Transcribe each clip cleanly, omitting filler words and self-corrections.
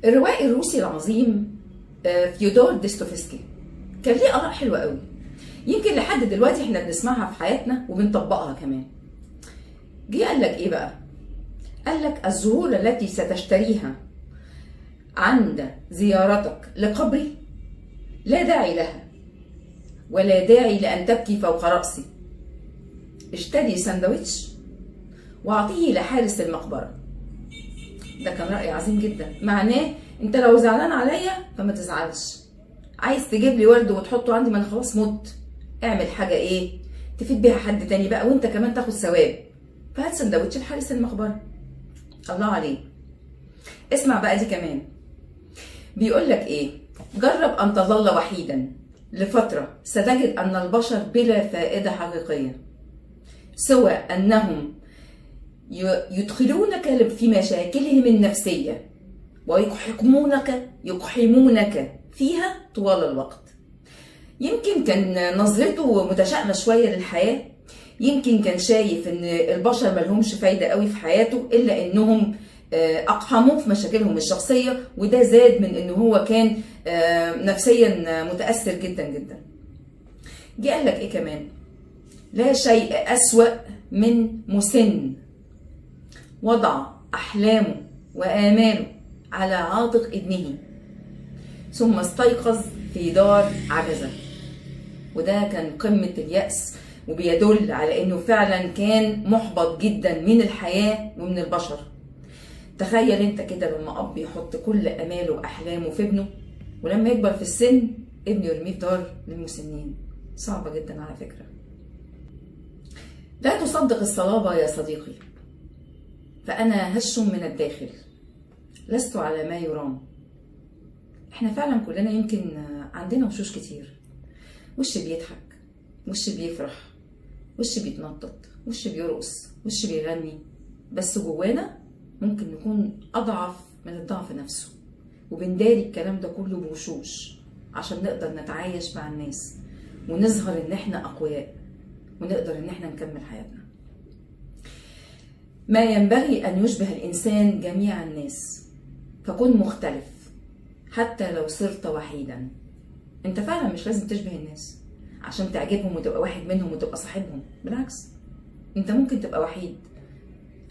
الروائي الروسي العظيم فيودور ديستوفسكي كان ليه آراء حلوة قوي، يمكن لحد دلوقتي احنا بنسمعها في حياتنا وبنطبقها كمان. جه قال لك ايه بقى؟ قال لك الزهور التي ستشتريها عند زيارتك لقبري لا داعي لها ولا داعي لأن تبكي فوق رأسي. اشتري ساندويتش واعطيه لحارس المقبرة. ده كان رأي عظيم جدا، معناه انت لو زعلان عليا فما تزعلش، عايز تجيب لي ورد وتحطه عندي، ما انا خلاص مت، اعمل حاجة ايه تفيد بيها حد تاني بقى وانت كمان تاخد ثواب، فهات سندوتش لحارس المقبرة. الله عليه. اسمع بقى دي كمان، بيقول لك ايه؟ جرب ان تظل وحيدا لفترة ستجد ان البشر بلا فائدة حقيقية، سوى انهم يدخلونك في مشاكلهم النفسية ويقحمونك فيها طوال الوقت. يمكن كان نظرته متشائمة شوية للحياة، يمكن كان شايف ان البشر ملهمش فايدة قوي في حياته الا انهم اقحموه في مشاكلهم الشخصية، وده زاد من انه هو كان نفسيا متأثر جدا جدا. جه قال لك ايه كمان؟ لا شيء أسوأ من مسن وضع أحلامه وآماله على عاتق ابنه ثم استيقظ في دار عجزة. وده كان قمة اليأس، وبيدل على انه فعلا كان محبط جدا من الحياة ومن البشر. تخيل انت كده لما اب يحط كل اماله واحلامه في ابنه، ولما يكبر في السن ابنه يرميه في دار للمسنين. صعبة جدا على فكرة. لا تصدق الصلابة يا صديقي، فأنا هش من الداخل لست على ما يرام. احنا فعلا كلنا يمكن عندنا وشوش كتير، وش بيضحك، وش بيفرح، وش بيتنطط، وش بيرقص، وش بيغني، بس جوانا ممكن نكون أضعف من الضعف نفسه، وبنداري الكلام ده كله بوشوش عشان نقدر نتعايش مع الناس ونظهر ان احنا أقوياء ونقدر ان احنا نكمل حياتنا. ما ينبغي ان يشبه الانسان جميع الناس، فكن مختلف حتى لو صرت وحيدا. انت فعلا مش لازم تشبه الناس عشان تعجبهم وتبقى واحد منهم وتبقى صاحبهم، بالعكس انت ممكن تبقى وحيد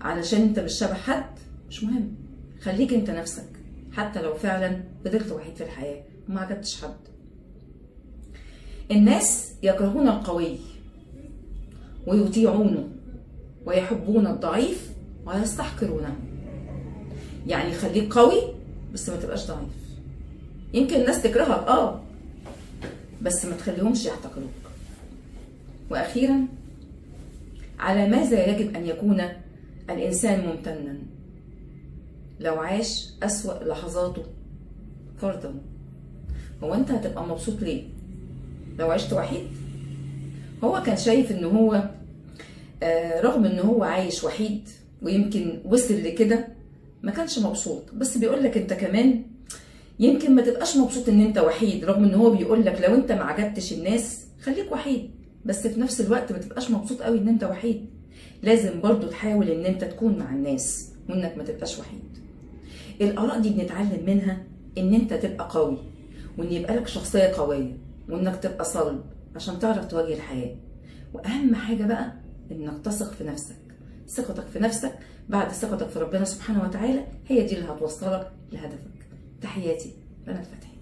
علشان انت مش شبه حد، مش مهم، خليك انت نفسك حتى لو فعلا فضلت وحيد في الحياة وما عجبتش حد. الناس يكرهون القوي ويطيعونه ويحبون الضعيف ويستحقرونه. يعني خليك قوي بس ما تبقاش ضعيف. يمكن الناس تكرهك بس ما تخليهمش يحتقروك. واخيرا، على ماذا يجب ان يكون الانسان ممتنا لو عاش اسوأ لحظاته فرضا؟ هو انت هتبقى مبسوط ليه لو عشت وحيد؟ هو كان شايف ان هو رغم ان هو عايش وحيد ويمكن وصل لكده ما كانش مبسوط، بس بيقولك انت كمان يمكن ما تبقاش مبسوط ان انت وحيد، رغم ان هو بيقولك لو انت ما عجبتش الناس خليك وحيد، بس في نفس الوقت ما تبقاش مبسوط قوي ان انت وحيد. لازم برضو تحاول ان انت تكون مع الناس وانك ما تبقاش وحيد. الآراء دي بنتعلم منها ان انت تبقى قوي، وان يبقى لك شخصية قوية، وانك تبقى صلب عشان تعرف تواجه الحياة. واهم حاجة بقى انك تثق في نفسك. ثقتك في نفسك بعد ثقتك في ربنا سبحانه وتعالى هي دي اللي هتوصلك لهدفك. تحياتي، رنا الفتحي.